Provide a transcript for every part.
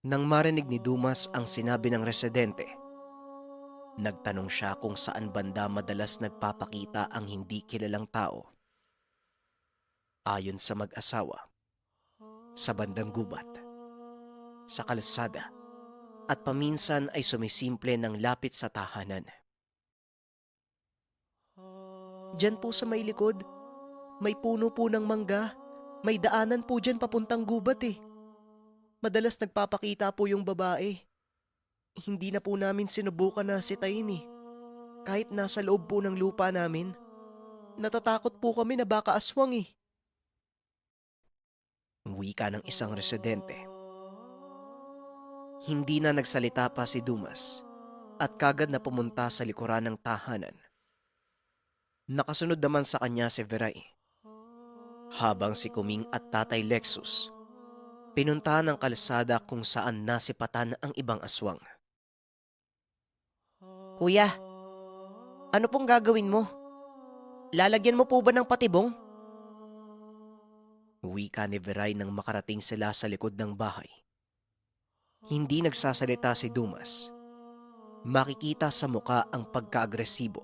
Nang marinig ni Dumas ang sinabi ng residente, nagtanong siya kung saan banda madalas nagpapakita ang hindi kilalang tao. Ayon sa mag-asawa, sa bandang gubat, sa kalsada, at paminsan ay sumisimple ng lapit sa tahanan. Diyan po sa may likod, may puno po ng mangga. May daanan po dyan papuntang gubat eh. Madalas nagpapakita po yung babae. Hindi na po namin sinubukan na sitayin eh. Kahit nasa loob po ng lupa namin. Natatakot po kami na baka aswang eh. Wika ng isang residente. Hindi na nagsalita pa si Dumas at kagad na pumunta sa likuran ng tahanan. Nakasunod naman sa kanya si Veray. Habang si Kuming at Tatay Lexus, pinuntahan ng kalsada kung saan nasipatan ang ibang aswang. Kuya, ano pong gagawin mo? Lalagyan mo po ba ng patibong? Wika ni Veray nang makarating sila sa likod ng bahay. Hindi nagsasalita si Dumas. Makikita sa muka ang pagka-agresibo.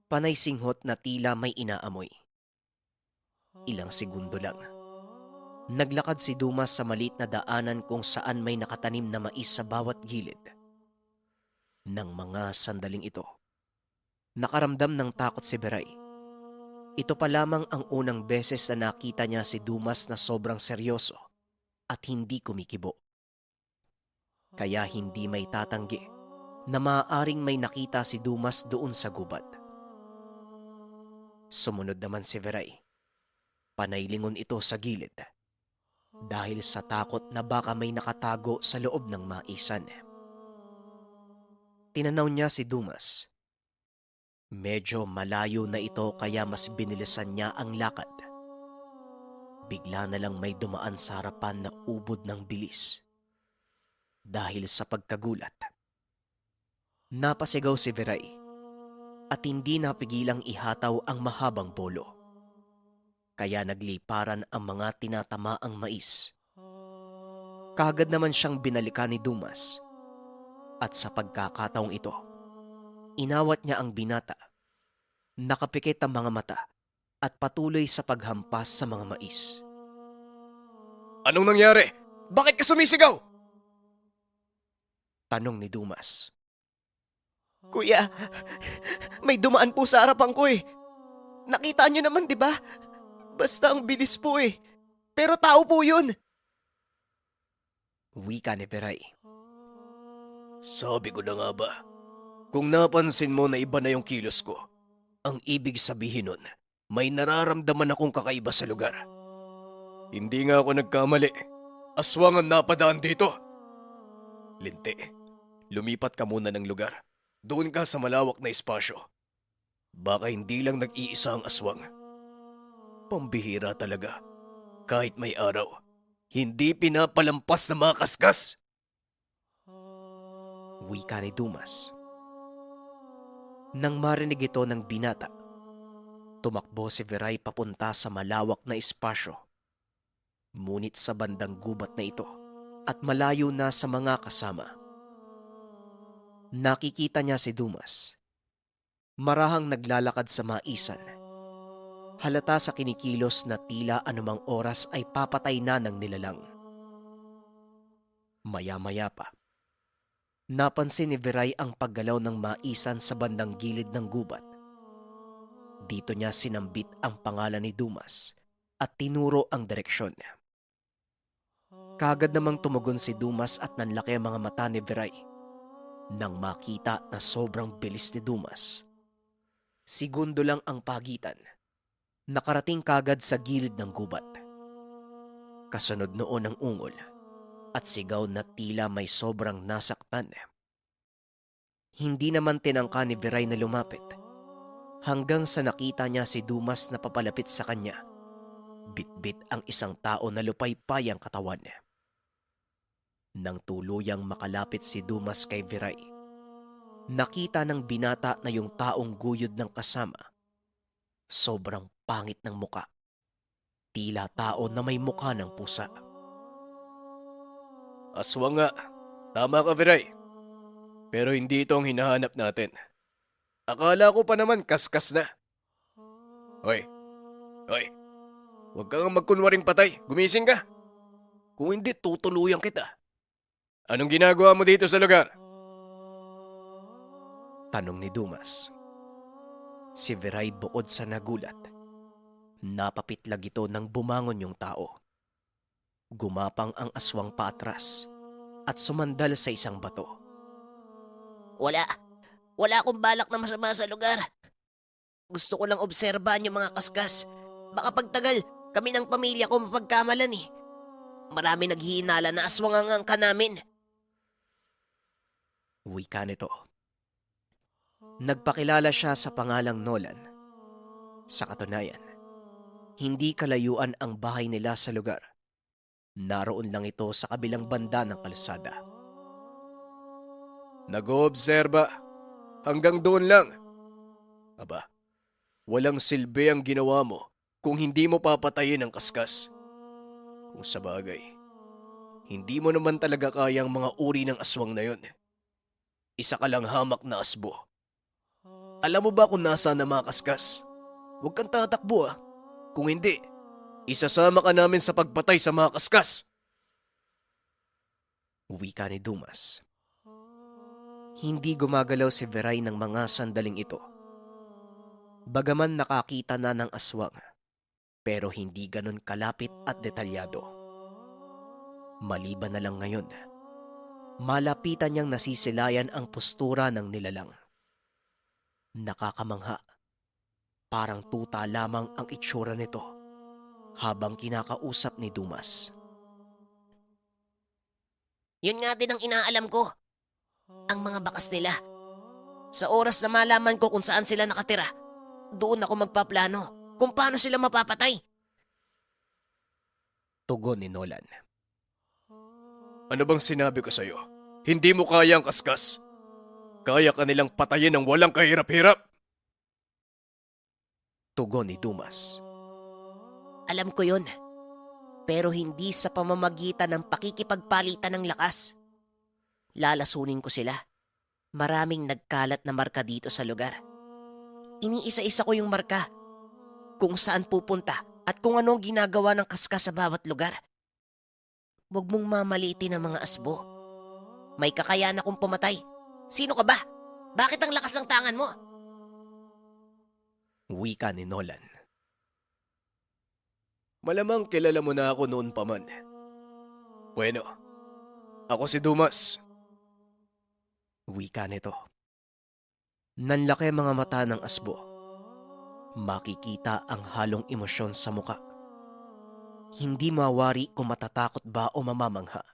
Panay singhot na tila may inaamoy. Ilang segundo lang. Naglakad si Dumas sa maliit na daanan kung saan may nakatanim na mais sa bawat gilid. Nang mga sandaling ito, nakaramdam ng takot si Veray. Ito pa lamang ang unang beses na nakita niya si Dumas na sobrang seryoso at hindi kumikibo. Kaya hindi may tatanggi na maaaring may nakita si Dumas doon sa gubat. Sumunod naman si Veray. Panay lingon ito sa gilid dahil sa takot na baka may nakatago sa loob ng maisan. Tinanaw niya si Dumas. Medyo malayo na ito kaya mas binilisan niya ang lakad. Bigla na lang may dumaan sa harapan na ubod ng bilis. Dahil sa pagkagulat, napasigaw si Veray at hindi napigilang ihataw ang mahabang bolo. Kaya nagliparan ang mga tinatamaang mais. Kagad naman siyang binalikan ni Dumas at sa pagkakataong ito, inawat niya ang binata. Nakapikit ang mga mata at patuloy sa paghampas sa mga mais. Anong nangyari? Bakit ka sumisigaw? Tanong ni Dumas. Kuya, may dumaan po sa harapan ko eh. Nakita niyo naman, di ba? Basta ang bilis po eh. Pero tao po yun. Wika ni Veray. Sabi ko na nga ba, kung napansin mo na iba na yung kilos ko, ang ibig sabihin nun, may nararamdaman akong kakaiba sa lugar. Hindi nga ako nagkamali. Aswang ang napadaan dito. Linti, lumipat ka muna ng lugar. Doon ka sa malawak na espasyo. Baka hindi lang nag-iisa ang aswang. Pambihira talaga. Kahit may araw, hindi pinapalampas na mga kaskas. Wika ni Dumas. Nang marinig ito ng binata, tumakbo si Veray papunta sa malawak na espasyo. Ngunit sa bandang gubat na ito at malayo na sa mga kasama. Nakikita niya si Dumas. Marahang naglalakad sa maisan. Halata sa kinikilos na tila anumang oras ay papatay na ng nilalang. Maya-maya pa, napansin ni Veray ang paggalaw ng maisan sa bandang gilid ng gubat. Dito niya sinambit ang pangalan ni Dumas at tinuro ang direksyon. Kagad namang tumugon si Dumas at nanlaki ang mga mata ni Veray. Nang makita na sobrang bilis ni Dumas, segundo lang ang pagitan, nakarating kagad sa gilid ng gubat. Kasunod noon ang ungol at sigaw na tila may sobrang nasaktan. Hindi naman tinangka ni Veray na lumapit hanggang sa nakita niya si Dumas na papalapit sa kanya. Bitbit ang isang tao na lupaypay ang katawan. Nang tuluyang makalapit si Dumas kay Veray, nakita ng binata na yung taong guyod ng kasama. Sobrang pangit ng muka. Tila tao na may mukha ng pusa. Aswang nga. Tama ka, Viray. Pero hindi ito ang hinahanap natin. Akala ko pa naman kaskas na. Hoy, hoy, huwag kang magkunwaring patay. Gumising ka. Kung hindi, tutuluyan kita. Anong ginagawa mo dito sa lugar? Tanong ni Dumas. Si Viray bukod sa nagulat. Napapitlag ito nang bumangon yung tao. Gumapang ang aswang paatras at sumandal sa isang bato. Wala. Wala akong balak na masama sa lugar. Gusto ko lang obserbahan yung mga kaskas. Baka pagtagal, kami ng pamilya ko mapagkamalan eh. Marami naghihinala na aswangangang ka namin. Wika nito. Nagpakilala siya sa pangalang Nolan. Sa katunayan, hindi kalayuan ang bahay nila sa lugar. Naroon lang ito sa kabilang banda ng kalsada. Nag-oobserba. Hanggang doon lang. Aba, walang silbi ang ginawa mo kung hindi mo papatayin ang kaskas. Kung sa bagay, hindi mo naman talaga kayang mga uri ng aswang na yon. Isa ka lang hamak na asbo. Alam mo ba kung nasaan ang mga kaskas? Huwag kang tatakbo ah. Kung hindi, isasama ka namin sa pagpatay sa mga kaskas. Wika ni Dumas. Hindi gumagalaw si Viray ng mga sandaling ito. Bagaman nakakita na ng aswang, pero hindi ganon kalapit at detalyado. Maliban na lang ngayon, malapitan niyang nasisilayan ang postura ng nilalang. Nakakamangha. Parang tuta lamang ang itsura nito habang kinakausap ni Dumas. Yun nga din ang inaalam ko. Ang mga bakas nila. Sa oras na malaman ko kung saan sila nakatira, doon ako magpaplano kung paano sila mapapatay. Tugon ni Nolan. Ano bang sinabi ko sa'yo? Hindi mo kaya ang kaskas. Kaya ka nilang patayin ng walang kahirap-hirap. Tugon ni Dumas. Alam ko yun. Pero hindi sa pamamagitan ng pakikipagpalitan ng lakas. Lalasunin ko sila. Maraming nagkalat na marka dito sa lugar. Iniisa-isa ko yung marka. Kung saan pupunta at kung ano ang ginagawa ng kaskas sa bawat lugar. Huwag mong mamalitin ang mga asbo. May kakayahan akong pumatay. Sino ka ba? Bakit ang lakas ng tangan mo? Wika ni Nolan. Malamang kilala mo na ako noon pa man. Bueno, ako si Dumas. Wika nito. Nanlaki mga mata ng asbo. Makikita ang halong emosyon sa muka. Hindi mawari kung matatakot ba o mamamangha.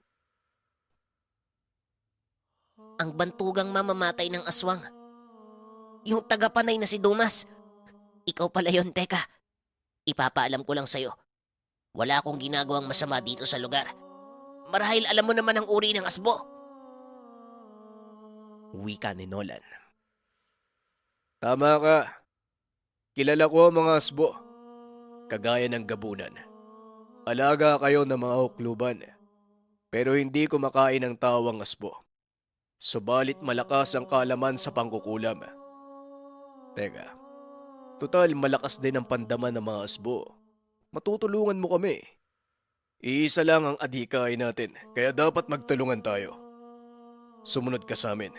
Ang bantugang mamamatay ng aswang. Yung tagapanay na si Dumas. Ikaw pala yun, teka. Ipapaalam ko lang sa'yo. Wala akong ginagawang masama dito sa lugar. Marahil alam mo naman ang uri ng asbo. Wika ni Nolan. Tama ka. Kilala ko ang mga asbo. Kagaya ng gabunan. Alaga kayo ng mga hukluban. Pero hindi kumakain ng tawang asbo. Subalit malakas ang kalaman sa pangkukulam. Teka, total malakas din ang pandaman ng mga asbo. Matutulungan mo kami. Iisa lang ang adhikain natin, kaya dapat magtulungan tayo. Sumunod ka sa amin.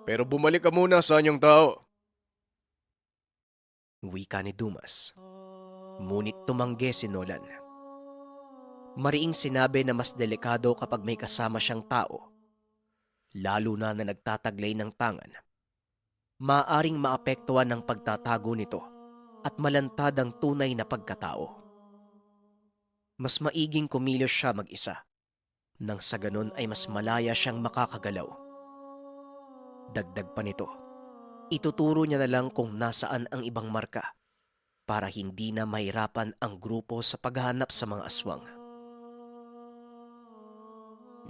Pero bumalik ka muna sa anyong tao. Wika ni Dumas. Ngunit tumanggi si Nolan. Mariing sinabi na mas delikado kapag may kasama siyang tao. Lalo na nagtataglay ng tangan. Maaring maapektuhan ng pagtatago nito at malantad ang tunay na pagkatao. Mas maiging kumilos siya mag-isa. Nang sa ganun ay mas malaya siyang makakagalaw. Dagdag pa nito, ituturo niya na lang kung nasaan ang ibang marka para hindi na mahirapan ang grupo sa paghahanap sa mga aswang.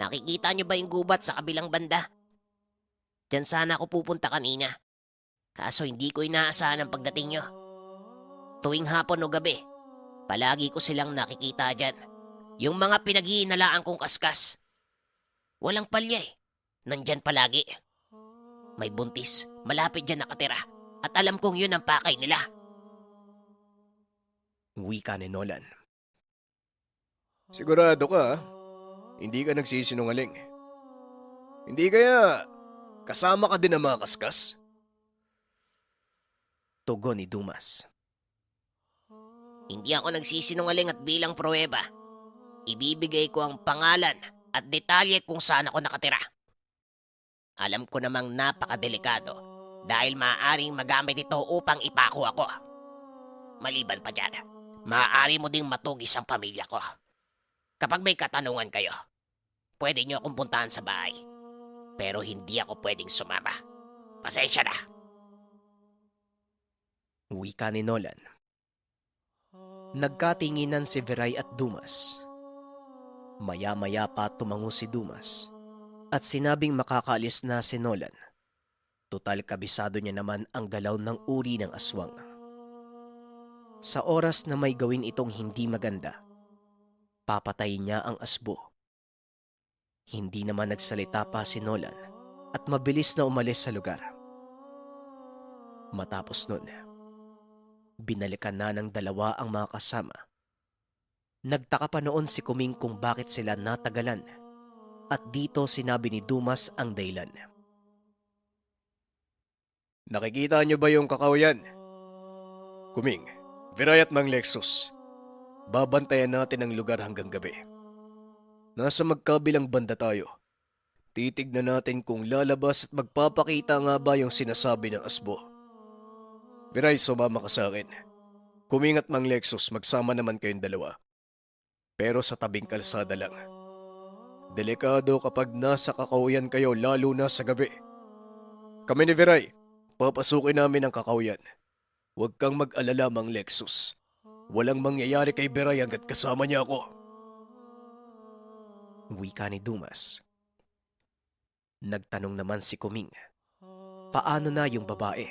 Nakikita niyo ba yung gubat sa kabilang banda? Diyan sana ako pupunta kanina. Kaso hindi ko inaasahan ang pagdating niyo. Tuwing hapon o gabi, palagi ko silang nakikita dyan. Yung mga pinaghihinalaan kong kaskas. Walang palya eh. Nandyan palagi. May buntis, malapit dyan nakatira. At alam kong yun ang pakay nila. Wika ni Nolan. Sigurado ka, ha? Hindi ka nagsisinungaling. Hindi kaya kasama ka din ng mga kaskas? Tugon ni Dumas. Hindi ako nagsisinungaling at bilang pruweba, ibibigay ko ang pangalan at detalye kung saan ako nakatira. Alam ko namang napakadelikado dahil maaaring magamit ito upang ipako ako. Maliban pa dyan, maaari mo ding matugis ang pamilya ko. Kapag may katanungan kayo, pwede niyo akong puntahan sa bahay. Pero hindi ako pwedeng sumama. Pasensya na. Wika ni Nolan. Nagkatinginan si Viray at Dumas. Maya-maya pa tumango si Dumas at sinabing makakaalis na si Nolan. Total kabisado niya naman ang galaw ng uri ng aswang. Sa oras na may gawin itong hindi maganda, papatayin niya ang asbo. Hindi naman nagsalita pa si Nolan at mabilis na umalis sa lugar. Matapos nun, binalikan na ng dalawa ang mga kasama. Nagtaka pa noon si Kuming kung bakit sila natagalan at dito sinabi ni Dumas ang dahilan. Nakikita niyo ba yung kakawayan? Kuming, Viray at Mang Lexus, babantayan natin ang lugar hanggang gabi. Nasa magkabilang banda tayo. Titignan natin kung lalabas at magpapakita nga ba yung sinasabi ng asbo. Viray, sumama ka sa akin. Kuming at Mang Lexus, magsama naman kayong dalawa. Pero sa tabing kalsada lang. Delikado kapag nasa kakawayan kayo lalo na sa gabi. Kami ni Viray, papasukin namin ang kakawayan. Huwag kang mag-alala, Mang Lexus. Walang mangyayari kay Viray hanggat kasama niya ako. Wika ni Dumas. Nagtanong naman si Kuming. Paano na yung babae?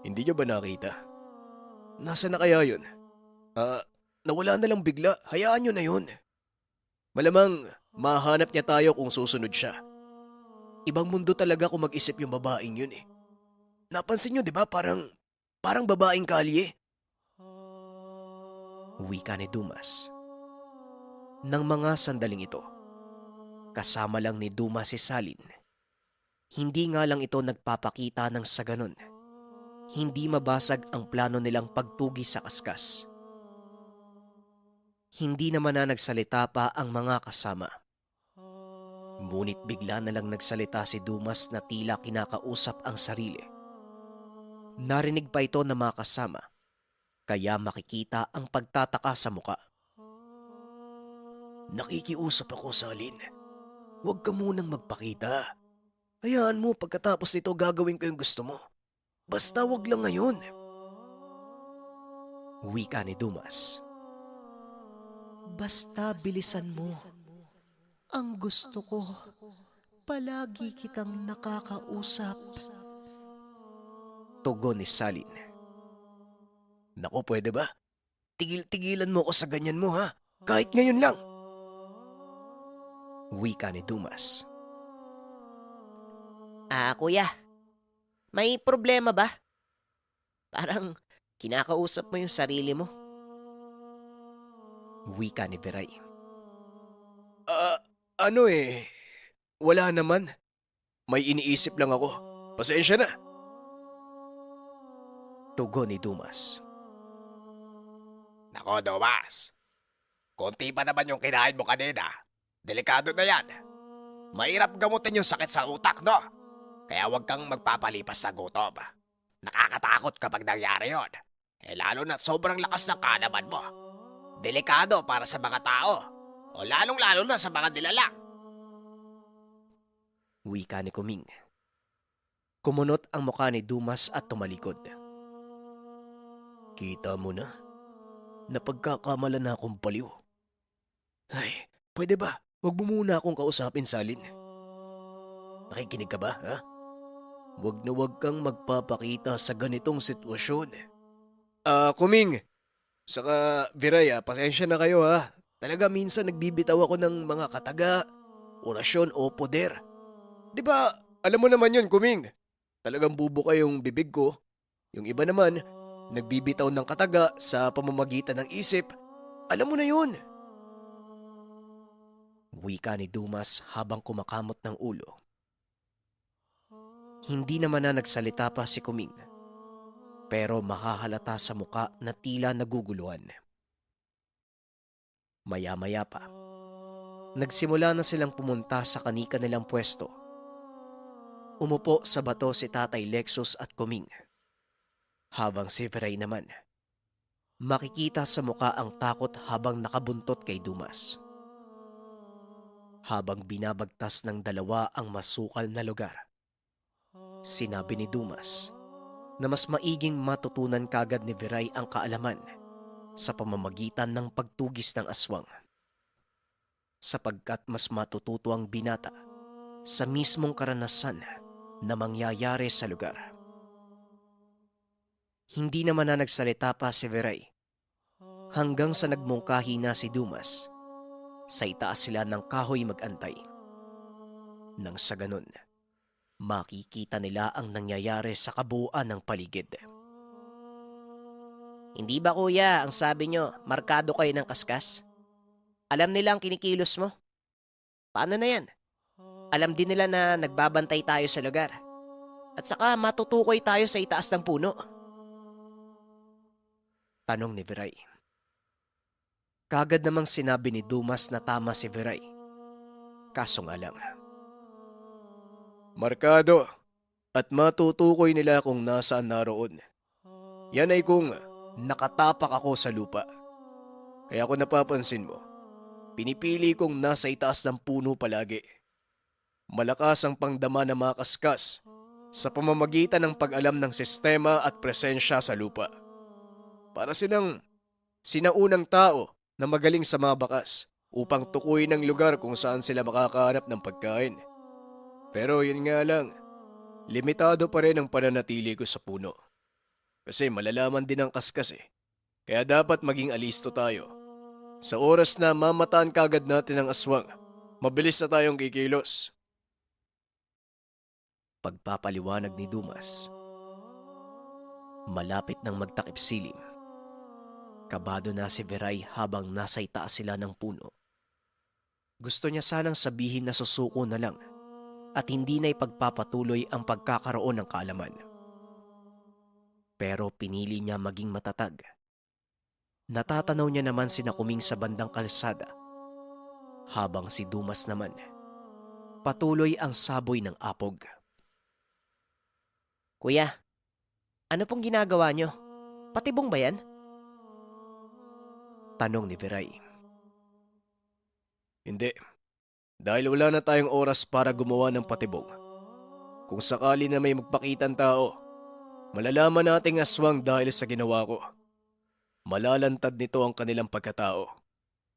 Hindi niyo ba nakita? Nasaan na kaya yun? Nawala na lang bigla. Hayaan niyo na yun. Malamang mahanap niya tayo kung susunod siya. Ibang mundo talaga kung mag-isip yung babaeng yun eh. Napansin niyo, di ba? Parang babaeng kalye. Wika ni Dumas. Nang mga sandaling ito, kasama lang ni Dumas si Salin. Hindi nga lang ito nagpapakita ng sa ganon. Hindi mabasag ang plano nilang pagtugi sa kaskas. Hindi naman na nagsalita pa ang mga kasama. Ngunit bigla na lang nagsalita si Dumas na tila kinakausap ang sarili. Narinig pa ito ng mga kasama, kaya makikita ang pagtataka sa muka. Nakikiusap ako, Salin. Huwag ka munang magpakita. Hayaan mo, pagkatapos nito gagawin ko yung gusto mo. Basta wag lang ngayon. Wika ni Dumas. Basta bilisan mo. Ang gusto ko, palagi kitang nakakausap. Tugon ni Salin. Naku, pwede ba? Tigil-tigilan mo ako sa ganyan mo, ha? Kahit ngayon lang. Wika ni Dumas. Kuya, may problema ba? Parang kinakausap mo yung sarili mo. Wika ni Viray. Wala naman. May iniisip lang ako. Pasensya na. Tugon ni Dumas. Nako, Dumas. Konti pa naman yung kinain mo kanina. Delikado na yan. Mahirap gamutin yung sakit sa utak, no? Kaya huwag kang magpapalipas sa gutom. Nakakatakot kapag nangyari yon. Lalo na sobrang lakas ng kanaman mo. Delikado para sa mga tao. O lalong-lalo na sa mga nilalang. Wika ni Kuming. Kumunot ang mukha ni Dumas at tumalikod. Kita mo na. Napagkakamala na akong baliw. Ay, pwede ba? Huwag mo muna akong kausapin, Salin. Nakikinig ka ba, ha? Huwag na huwag kang magpapakita sa ganitong sitwasyon. Kuming. Saka, Viray, pasensya na kayo, ha? Talaga minsan nagbibitaw ako ng mga kataga orasyon o poder. Di ba, alam mo naman yun, Kuming. Talagang bubuka yung bibig ko. Yung iba naman, nagbibitaw ng kataga sa pamamagitan ng isip. Alam mo na yun. Wika ni Dumas habang kumakamot ng ulo. Hindi naman na nagsalita pa si Kuming. Pero makahalata sa muka na tila naguguluhan. Maya-maya pa, nagsimula na silang pumunta sa kanika nilang pwesto. Umupo sa bato si Tatay Lexus at Kuming. Habang si Viray naman, makikita sa muka ang takot habang nakabuntot kay Dumas. Habang binabagtas ng dalawa ang masukal na lugar, sinabi ni Dumas na mas maiging matutunan kagad ni Viray ang kaalaman sa pamamagitan ng pagtugis ng aswang. Sapagkat mas matututo ang binata sa mismong karanasan na mangyayari sa lugar. Hindi naman na nagsalita pa si Viray hanggang sa nagmungkahi na si Dumas. Sa itaas sila ng kahoy mag-antay. Nang sa ganun, makikita nila ang nangyayari sa kabuuan ng paligid. Hindi ba kuya, ang sabi nyo, markado kayo ng kaskas? Alam nila ang kinikilos mo? Paano na yan? Alam din nila na nagbabantay tayo sa lugar. At saka matutukoy tayo sa itaas ng puno. Tanong ni Viray. Kagad namang sinabi ni Dumas na tama si Viray. Kaso nga lang, markado at matutukoy nila kung nasaan naroon. Yan ay kung nakatapak ako sa lupa. Kaya kung napapansin mo, pinipili kong nasa itaas ng puno palagi. Malakas ang pangdama ng mga kaskas sa pamamagitan ng pag-alam ng sistema at presensya sa lupa. Para silang sinaunang tao na magaling sa mga bakas upang tukuyin ang lugar kung saan sila makakahanap ng pagkain. Pero yun nga lang, limitado pa rin ang pananatili ko sa puno. Kasi malalaman din ang kaskas eh. Kaya dapat maging alisto tayo. Sa oras na mamataan kagad natin ang aswang, mabilis na tayong kikilos. Pagpapaliwanag ni Dumas. Malapit nang magtakip silim. Kabado na si Viray habang nasa itaas sila ng puno. Gusto niya sanang sabihin na susuko na lang at hindi na ipagpapatuloy ang pagkakaroon ng kaalaman. Pero pinili niya maging matatag. Natatanaw niya naman si Kuming sa bandang kalsada, habang si Dumas naman patuloy ang saboy ng apog. Kuya, ano pong ginagawa nyo? Patibong ba yan? Tanong ni Viray. Hindi. Dahil wala na tayong oras para gumawa ng patibong. Kung sakali na may magpakitang tao, malalaman nating aswang dahil sa ginawa ko. Malalantad nito ang kanilang pagkatao.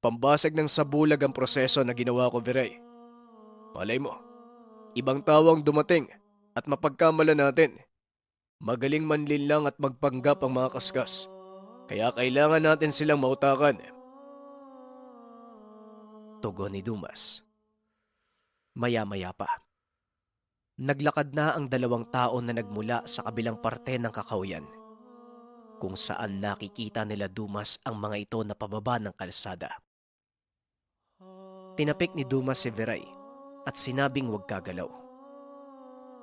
Pambasag ng sabulag ang proseso na ginawa ko, Viray. Malay mo, ibang tawang dumating at mapagkamala natin. Magaling manlinlang at magpanggap ang mga kaskas. Kaya kailangan natin silang mautakan. Tugon ni Dumas. Maya-maya pa, naglakad na ang dalawang tao na nagmula sa kabilang parte ng kakahuyan, kung saan nakikita nila Dumas ang mga ito na pababa ng kalsada. Tinapik ni Dumas si Viray at sinabing huwag gagalaw.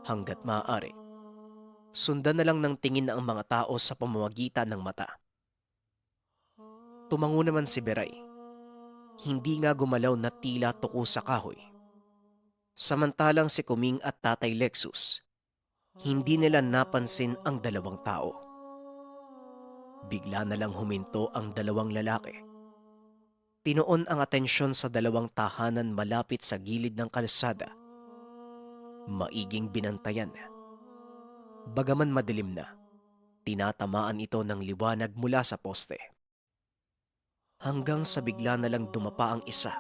Hanggat maaari, sundan na lang ng tingin ang mga tao sa pamamagitan ng mata. Tumango naman si Viray. Hindi nga gumalaw na tila tuko sa kahoy. Samantalang si Kuming at Tatay Lexus, hindi nila napansin ang dalawang tao. Bigla na lang huminto ang dalawang lalaki. Tinoon ang atensyon sa dalawang tahanan malapit sa gilid ng kalsada. Maiging binantayan. Bagaman madilim na, tinatamaan ito ng liwanag mula sa poste. Hanggang sa bigla na lang dumapa ang isa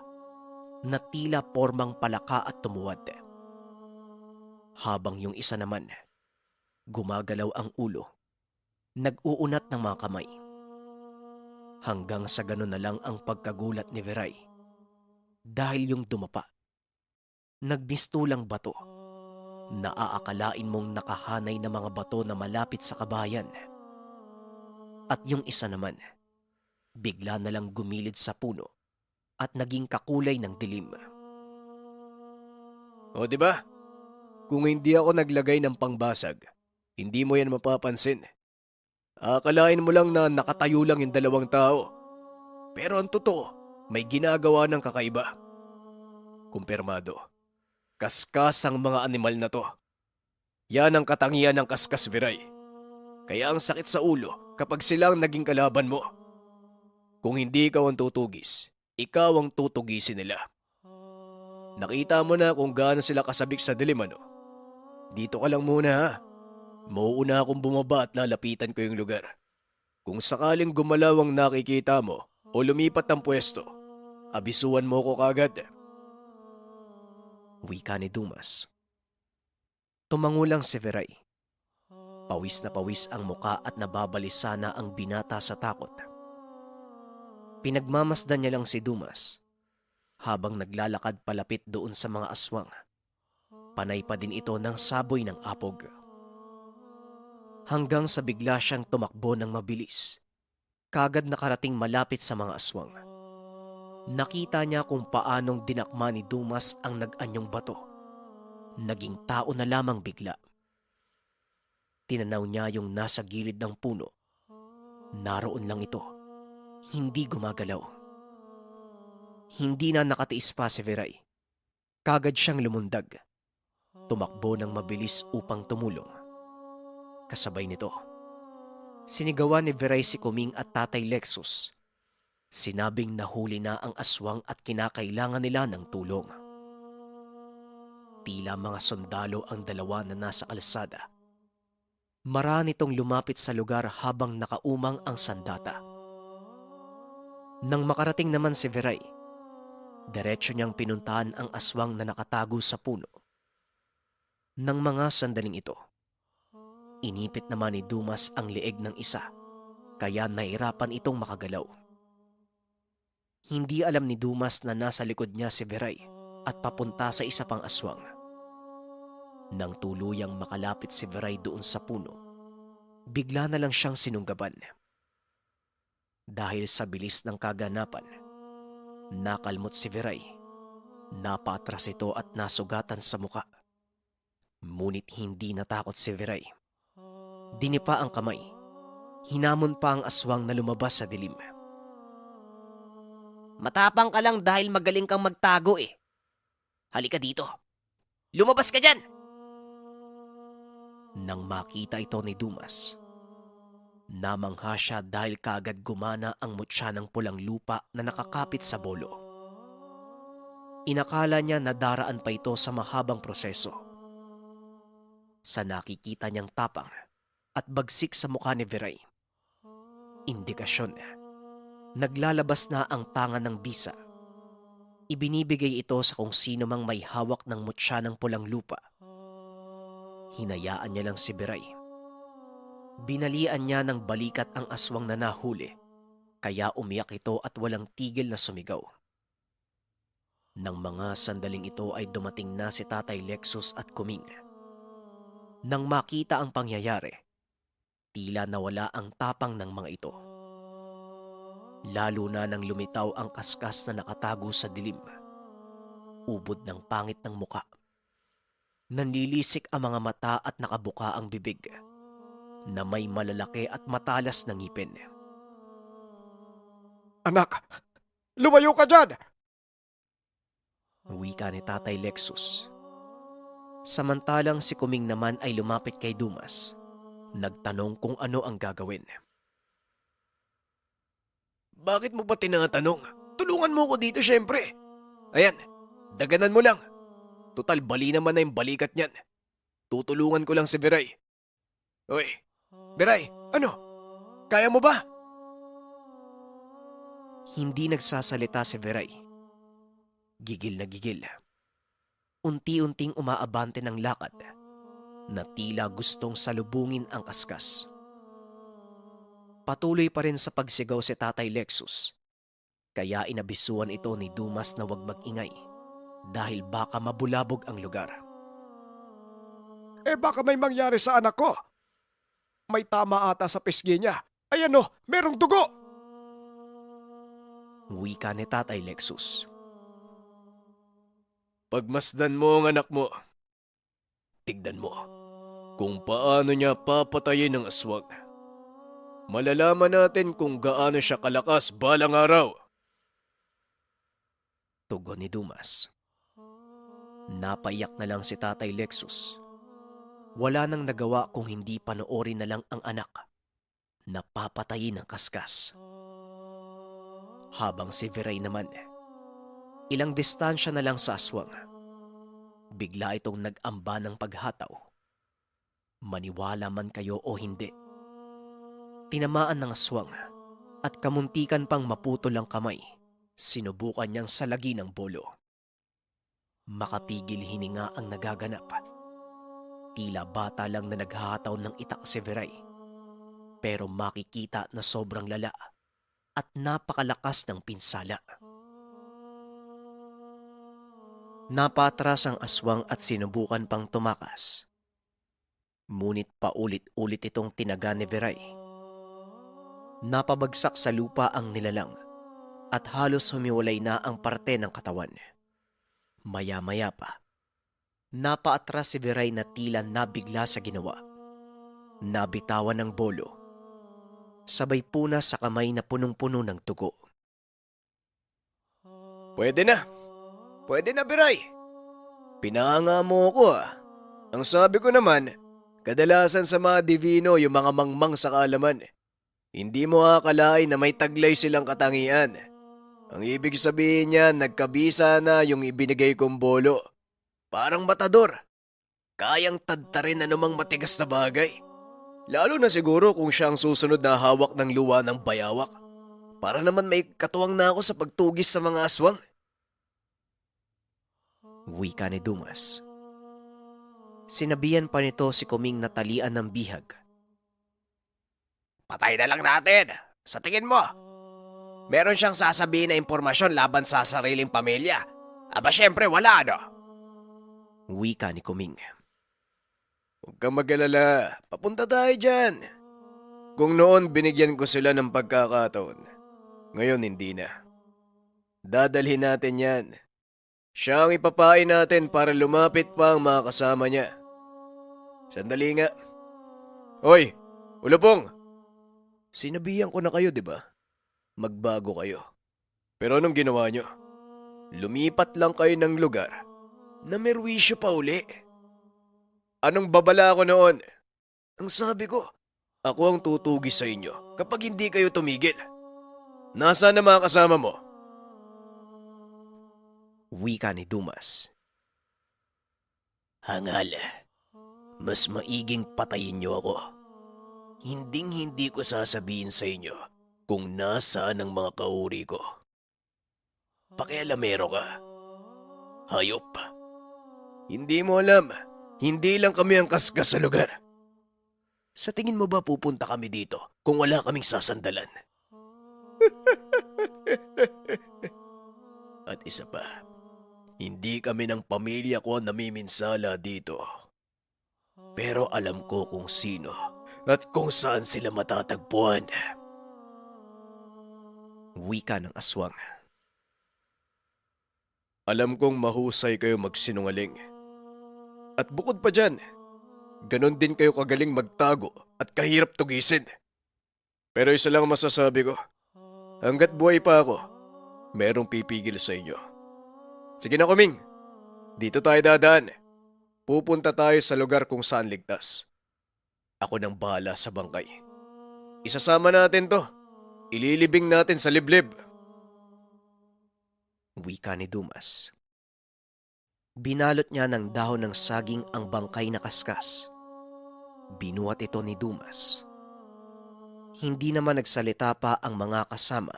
na tila pormang palaka at tumuwad. Habang yung isa naman, gumagalaw ang ulo, nag-uunat ng mga kamay. Hanggang sa ganun na lang ang pagkagulat ni Viray dahil yung dumapa nagmistulang bato. Naaakalain mong nakahanay na mga bato na malapit sa kabayan. At yung isa naman, bigla na lang gumilid sa puno at naging kakulay ng dilim. O di ba? Kung hindi ako naglagay ng pangbasag, hindi mo yan mapapansin. Akalain mo lang na nakatayo lang yung dalawang tao. Pero ang totoo, may ginagawa ng kakaiba. Kumpirmado. Kaskas ang mga animal na to. Yan ang katangian ng kaskas, Viray. Kaya ang sakit sa ulo kapag silang naging kalaban mo. Kung hindi ikaw ang tutugis, ikaw ang tutugisin nila. Nakita mo na kung gaano sila kasabik sa dilim, ano? Dito ka lang muna, ha? Mauuna akong bumaba at lalapitan ko yung lugar. Kung sakaling gumalaw ang nakikita mo o lumipat ang pwesto, abisuan mo ko kagad. Wika ni Dumas. Tumangulang si Viray. Pawis na pawis ang muka at nababalisa na ang binata sa takot. Pinagmamasdan niya lang si Dumas habang naglalakad palapit doon sa mga aswang. Panay pa din ito ng saboy ng apog. Hanggang sa bigla siyang tumakbo ng mabilis. Kagad nakarating malapit sa mga aswang. Nakita niya kung paanong dinakma ni Dumas ang nag-anyong bato. Naging tao na lamang bigla. Tinanaw niya yung nasa gilid ng puno. Naroon lang ito. Hindi gumagalaw. Hindi na nakatiis pa si Viray. Kagad siyang lumundag. Tumakbo ng mabilis upang tumulong. Kasabay nito, sinigawan ni Viray si Kuming at Tatay Lexus. Sinabing nahuli na ang aswang at kinakailangan nila ng tulong. Tila mga sundalo ang dalawa na nasa kalsada. Marami nitong lumapit sa lugar habang nakaumang ang sandata. Nang makarating naman si Viray, diretso niyang pinuntahan ang aswang na nakatago sa puno. Nang mga sandaling ito, inipit naman ni Dumas ang leeg ng isa, kaya nahirapan itong makagalaw. Hindi alam ni Dumas na nasa likod niya si Viray at papunta sa isa pang aswang. Nang tuluyang makalapit si Viray doon sa puno, bigla na lang siyang sinunggaban. Dahil sa bilis ng kaganapan, nakalmot si Viray. Napatras ito at nasugatan sa muka. Ngunit hindi natakot si Viray. Dinipa ang kamay. Hinamon pa ang aswang na lumabas sa dilim. Matapang ka lang dahil magaling kang magtago eh. Halika dito. Lumabas ka dyan! Nang makita ito ni Dumas, namangha siya dahil kaagad gumana ang mutya ng pulang lupa na nakakapit sa bolo. Inakala niya na daraan pa ito sa mahabang proseso. Sa nakikita niyang tapang at bagsik sa mukha ni Viray, indikasyon, naglalabas na ang tangan ng bisa. Ibinibigay ito sa kung sino mang may hawak ng mutya ng pulang lupa. Hinayaan niya lang si Viray. Binalian niya ng balikat ang aswang na nahuli, kaya umiyak ito at walang tigil na sumigaw. Nang mga sandaling ito ay dumating na si Tatay Lexus at Kuming. Nang makita ang pangyayari, tila nawala ang tapang ng mga ito. Lalo na nang lumitaw ang kaskas na nakatago sa dilim. Ubod ng pangit ng muka. Nanlilisik ang mga mata at nakabuka ang bibig na may malalaki at matalas na ngipin. Anak, lumayo ka dyan! Wika ni Tatay Lexus. Samantalang si Kuming naman ay lumapit kay Dumas. Nagtanong kung ano ang gagawin. Bakit mo ba tinatanong? Tulungan mo ko dito syempre. Ayan, daganan mo lang. Tutal bali naman na yung balikat niyan. Tutulungan ko lang si Viray. Uy, Viray, ano? Kaya mo ba? Hindi nagsasalita si Viray. Gigil na gigil. Unti-unting umaabante ng lakad na tila gustong salubungin ang kaskas. Patuloy pa rin sa pagsigaw si Tatay Lexus, kaya inabisuan ito ni Dumas na huwag mag-ingay dahil baka mabulabog ang lugar. Baka may mangyari sa anak ko. May tama ata sa pisngi niya. Ayan o, merong dugo! Wika ni Tatay Lexus. Pagmasdan mo ang anak mo. Tignan mo kung paano niya papatayin ang aswang. Malalaman natin kung gaano siya kalakas balang araw. Tugon ni Dumas. Napaiyak na lang si Tatay Lexus. Wala nang nagawa kung hindi panoorin na lang ang anak na papatayin ng kaskas. Habang si Viray naman, ilang distansya na lang sa aswang, bigla itong nag-amba ng paghataw. Maniwala man kayo o hindi, tinamaan ng aswang at kamuntikan pang maputol ang kamay, sinubukan niyang salagi ng bolo. Makapigil hininga ang nagaganap. Tila bata lang na naghahataw ng itak si Viray, pero makikita na sobrang lala at napakalakas ng pinsala. Napatras ang aswang at sinubukan pang tumakas. Ngunit paulit-ulit itong tinaga ni Viray. Napabagsak sa lupa ang nilalang at halos humiwalay na ang parte ng katawan. Maya-maya pa, napaatras si Viray na tila nabigla sa ginawa. Nabitawan ng bolo. Sabay puna sa kamay na punong-puno ng dugo. Pwede na. Pwede na, Viray. Pinahanga mo ako ah. Ang sabi ko naman, kadalasan sa mga divino yung mga mangmang sa kaalaman. Hindi mo akalain na may taglay silang katangian. Ang ibig sabihin niya, nagkabisa na yung ibinigay kong bolo. Parang matador. Kayang tadtarin anumang matigas na bagay. Lalo na siguro kung siya ang susunod na hawak ng luwa ng bayawak. Para naman may katuwang na ako sa pagtugis sa mga aswang. Wika ni Dumas. Sinabihan pa nito si Kuming na talian ng bihag. Patay na lang natin. Sa tingin mo, meron siyang sasabihin na impormasyon laban sa sariling pamilya. Aba syempre wala, no? Wika ni Kuming. Huwag kang mag-alala, papunta tayo dyan. Kung noon binigyan ko sila ng pagkakataon, ngayon hindi na. Dadalhin natin yan. Siya ang ipapain natin para lumapit pa ang mga kasama niya. Sandali nga. Hoy, Ulupong! Sinabihan ko na kayo, di ba? Magbago kayo. Pero anong ginawa nyo? Lumipat lang kayo ng lugar na merwisyo pa uli. Anong babala ko noon? Ang sabi ko, ako ang tutugis sa inyo kapag hindi kayo tumigil. Nasaan ang mga kasama mo? Wika ni Dumas. Hangal, mas maiging patayin niyo ako. Hinding-hindi ko sasabihin sa inyo kung nasaan ang mga kauri ko. Pakialamero ka. Hayop. Hindi mo alam. Hindi lang kami ang kaskas sa lugar. Sa tingin mo ba pupunta kami dito kung wala kaming sasandalan? At isa pa, hindi kami ng pamilya ko namiminsala dito. Pero alam ko kung sino at kung saan sila matatagpuan. Wika ng aswang. Alam kong mahusay kayo magsinungaling. At bukod pa dyan, ganon din kayo kagaling magtago at kahirap tugisin. Pero isa lang masasabi ko, hanggat buhay pa ako, merong pipigil sa inyo. Sige na, Kuming, dito tayo dadaan. Pupunta tayo sa lugar kung saan ligtas. Ako nang bahala sa bangkay. Isasama natin to. Ililibing natin sa liblib. Wika ni Dumas. Binalot niya ng dahon ng saging ang bangkay na kaskas. Binuhat ito ni Dumas. Hindi naman nagsalita pa ang mga kasama.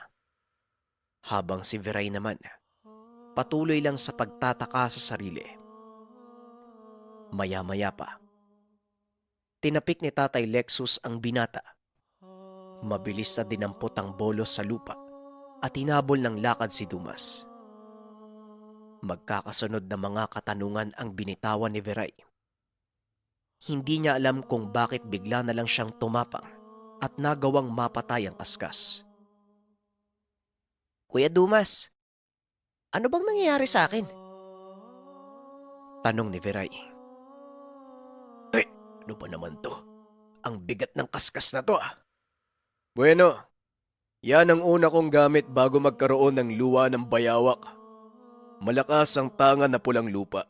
Habang si Viray naman, patuloy lang sa pagtataka sa sarili. Maya-maya pa, tinapik ni Tatay Lexus ang binata. Mabilis na dinampot ang bolo sa lupa at hinabol ng lakad si Dumas. Magkakasunod na mga katanungan ang binitawan ni Veray. Hindi niya alam kung bakit bigla na lang siyang tumapang at nagawang mapatay ang kaskas. Kuya Dumas, ano bang nangyayari sa akin? Tanong ni Veray. Ano ba naman to? Ang bigat ng kaskas na to Bueno, yan ang una kong gamit bago magkaroon ng luwa ng bayawak. Malakas ang tanga na pulang lupa.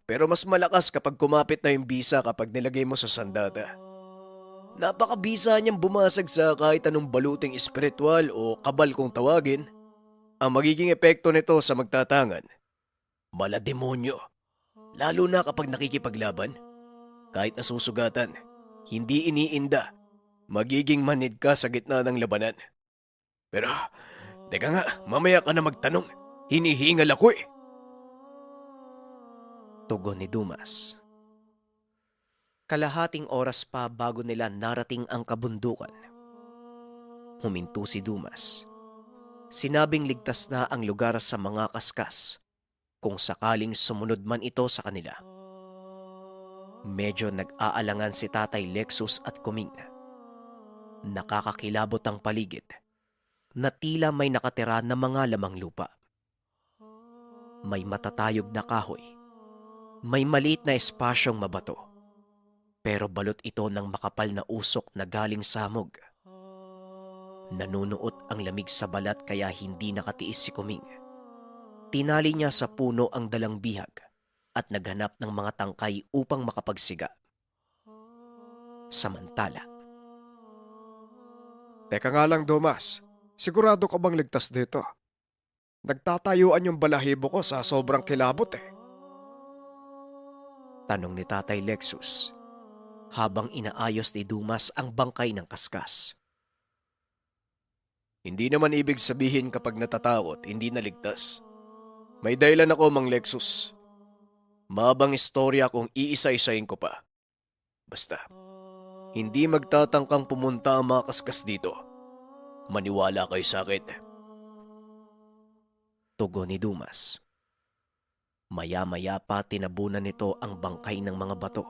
Pero mas malakas kapag kumapit na yung bisa kapag nilagay mo sa sandata. Napakabisa niyang bumasag sa kahit anong baluting espiritual o kabal kung tawagin. Ang magiging epekto nito sa magtatangan, malademonyo. Lalo na kapag nakikipaglaban. Kahit nasusugatan, hindi iniinda. Magiging manid ka sa gitna ng labanan. Pero, teka nga, mamaya ka na magtanong. Hinihingal ako Tugon ni Dumas. Kalahating oras pa bago nila narating ang kabundukan. Huminto si Dumas. Sinabing ligtas na ang lugar sa mga kaskas kung sakaling sumunod man ito sa kanila. Medyo nag-aalangan si Tatay Lexus at Kuming. Nakakakilabot ang paligid na tila may nakatira na mga lamang lupa. May matatayog na kahoy. May maliit na espasyong mabato. Pero balot ito ng makapal na usok na galing sa hamog. Nanunuot ang lamig sa balat kaya hindi nakatiis si Kuming. Tinali niya sa puno ang dalang bihag at naghanap ng mga tangkay upang makapagsiga. Samantala, Teka nga lang, Dumas. Sigurado ka bang ligtas dito? Nagtatayuan yung balahibo ko sa sobrang kilabot tanong ni Tatay Lexus habang inaayos ni Dumas ang bangkay ng kaskas. Hindi naman ibig sabihin kapag natatakot, hindi naligtas. May dahilan ako, Mang Lexus. Mabang istorya kung iisa-isahin ko pa. Basta, hindi magtatangkang pumunta ang mga kaskas dito. Maniwala kayo sa akin. Tugon ni Dumas. Maya-maya pa tinabunan nito ang bangkay ng mga bato.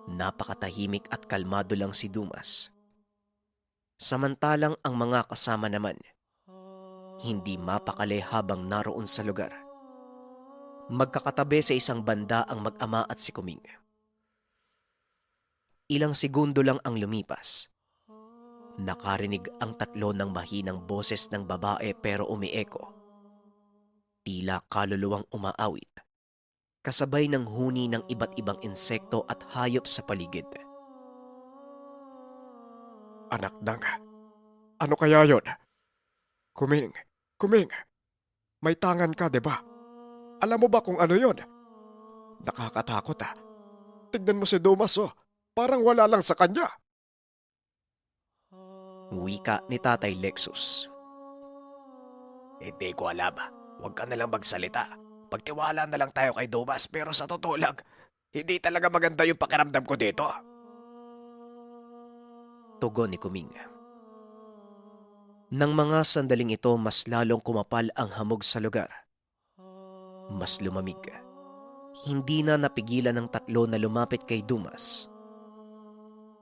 Napakatahimik at kalmado lang si Dumas. Samantalang ang mga kasama naman, hindi mapakali habang naroon sa lugar. Magkakatabi sa isang banda ang mag-ama at si Kuming. Ilang segundo lang ang lumipas. Nakarinig ang tatlo ng mahinang boses ng babae pero umieko. Tila kaluluwang umaawit, kasabay ng huni ng iba't ibang insekto at hayop sa paligid. Anak nang, ano kaya yon? Kuming, may tangan ka, di ba? Alam mo ba kung ano yon? Nakakatakot Tignan mo si Dumas parang wala lang sa kanya. Wika ni Tatay Lexus. Hindi ko alam. Huwag ka na lang magsalita. Pagtiwala na lang tayo kay Dumas pero sa totoo lang, hindi talaga maganda yung pakiramdam ko dito. Tugon ni Kuming. Nang mga sandaling ito, mas lalong kumapal ang hamog sa lugar. Mas lumamig. Hindi na napigilan ng tatlo na lumapit kay Dumas.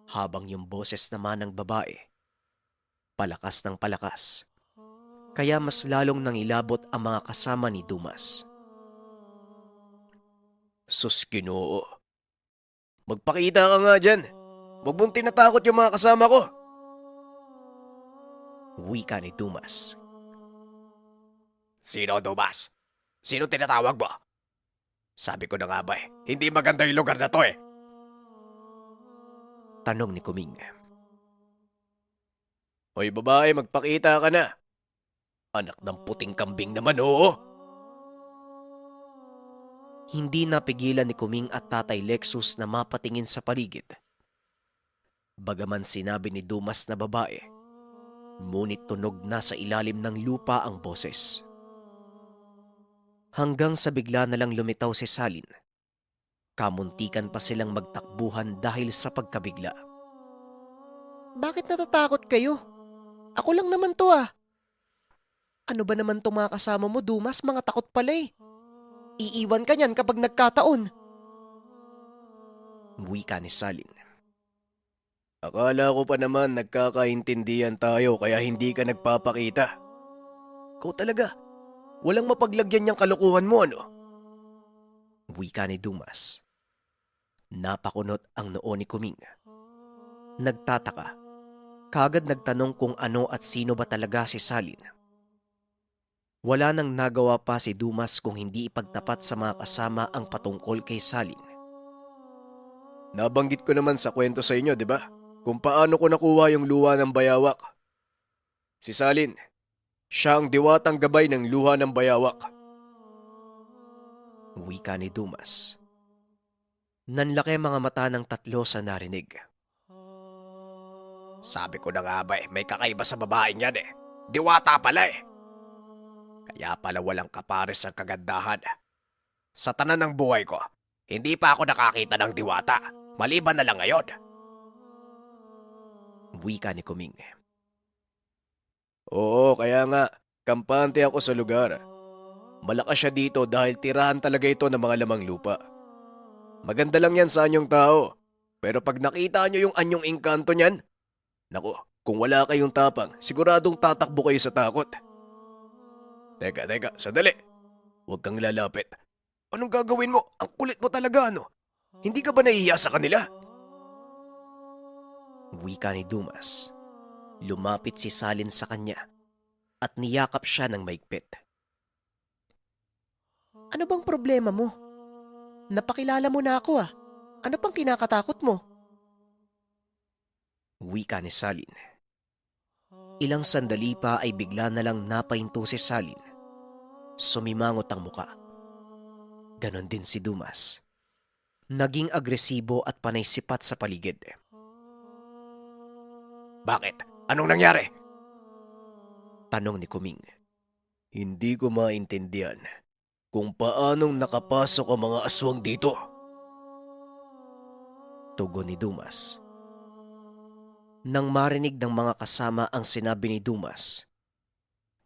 Habang yung boses naman ng babae, palakas ng palakas. Kaya mas lalong nangilabot ang mga kasama ni Dumas. Sus, Ginoo. Magpakita ka nga dyan. Huwag mong tinatakot yung mga kasama ko. Wika ni Dumas. Sino, Dumas? Sino tinatawag mo? Sabi ko na nga ba hindi maganda yung lugar na to Tanong ni Kuming. Hoy babae, magpakita ka na. Anak ng puting kambing naman, oo. Hindi napigilan ni Kuming at Tatay Lexus na mapatingin sa paligid. Bagaman sinabi ni Dumas na babae, ngunit tunog na sa ilalim ng lupa ang boses. Hanggang sa bigla na lang lumitaw si Salin. Kamuntikan pa silang magtakbuhan dahil sa pagkabigla. Bakit natatakot kayo? Ako lang naman to Ano ba naman itong mga kasama mo, Dumas? Mga takot pala Iiwan ka niyan kapag nagkataon. Wika ni Salin. Akala ko pa naman nagkakaintindihan tayo kaya hindi ka nagpapakita. Ikaw talaga, walang mapaglagyan niyang kalokohan mo ano? Wika ni Dumas. Napakunot ang noo ni Kuming. Nagtataka. Kagad nagtanong kung ano at sino ba talaga si Salin. Wala nang nagawa pa si Dumas kung hindi ipagtapat sa mga kasama ang patungkol kay Salin. Nabanggit ko naman sa kwento sa inyo, di ba? Kung paano ko nakuha yung luha ng bayawak. Si Salin, siya ang diwatang gabay ng luha ng bayawak. Wika ni Dumas. Nanlaki mga mata ng tatlo sa narinig. Sabi ko na nga ba may kakaiba sa babaeng yan Diwata pala Kaya pala walang kapares ang kagandahan. Sa tanan ng buhay ko, hindi pa ako nakakita ng diwata. Maliban na lang ngayon. Wika ni Kuming. Oo, kaya nga, kampante ako sa lugar. Malakas siya dito dahil tirahan talaga ito ng mga lamang lupa. Maganda lang yan sa anyong tao. Pero pag nakita nyo yung anyong engkanto niyan, naku, kung wala kayong tapang, siguradong tatakbo kayo sa takot. Teka, sandali. Huwag kang lalapit. Anong gagawin mo? Ang kulit mo talaga, ano? Hindi ka ba nahihiya sa kanila? Wika ni Dumas. Lumapit si Salin sa kanya at niyakap siya ng maigpit. Ano bang problema mo? Napakilala mo na ako Ano pang kinakatakot mo? Wika ni Salin. Ilang sandali pa ay bigla na lang napahinto si Salin. Sumimangot ang muka. Ganon din si Dumas. Naging agresibo at panay sipat sa paligid. Bakit? Anong nangyari? Tanong ni Kuming. Hindi ko maintindihan kung paanong nakapasok ang mga aswang dito. Tugon ni Dumas. Nang marinig ng mga kasama ang sinabi ni Dumas,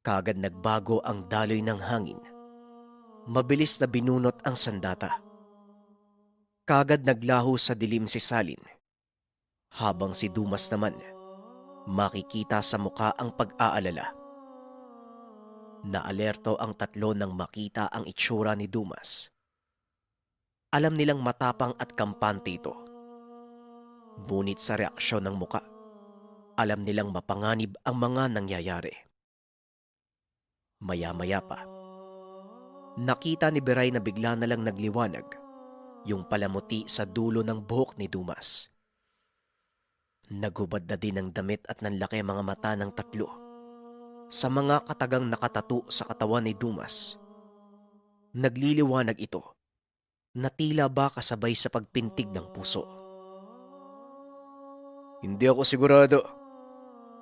kagad nagbago ang daloy ng hangin. Mabilis na binunot ang sandata. Kagad naglaho sa dilim si Salin. Habang si Dumas naman, makikita sa muka ang pag-aalala. Naalerto ang tatlo nang makita ang itsura ni Dumas. Alam nilang matapang at kampante ito. Ngunit sa reaksyon ng muka, alam nilang mapanganib ang mga nangyayari. Maya-maya pa, nakita ni Beray na bigla na lang nagliwanag yung palamuti sa dulo ng buhok ni Dumas. Nagubad na din ang damit at nanlaki mga mata ng tatlo sa mga katagang nakatato sa katawan ni Dumas. Nagliliwanag ito na tila ba kasabay sa pagpintig ng puso. Hindi ako sigurado,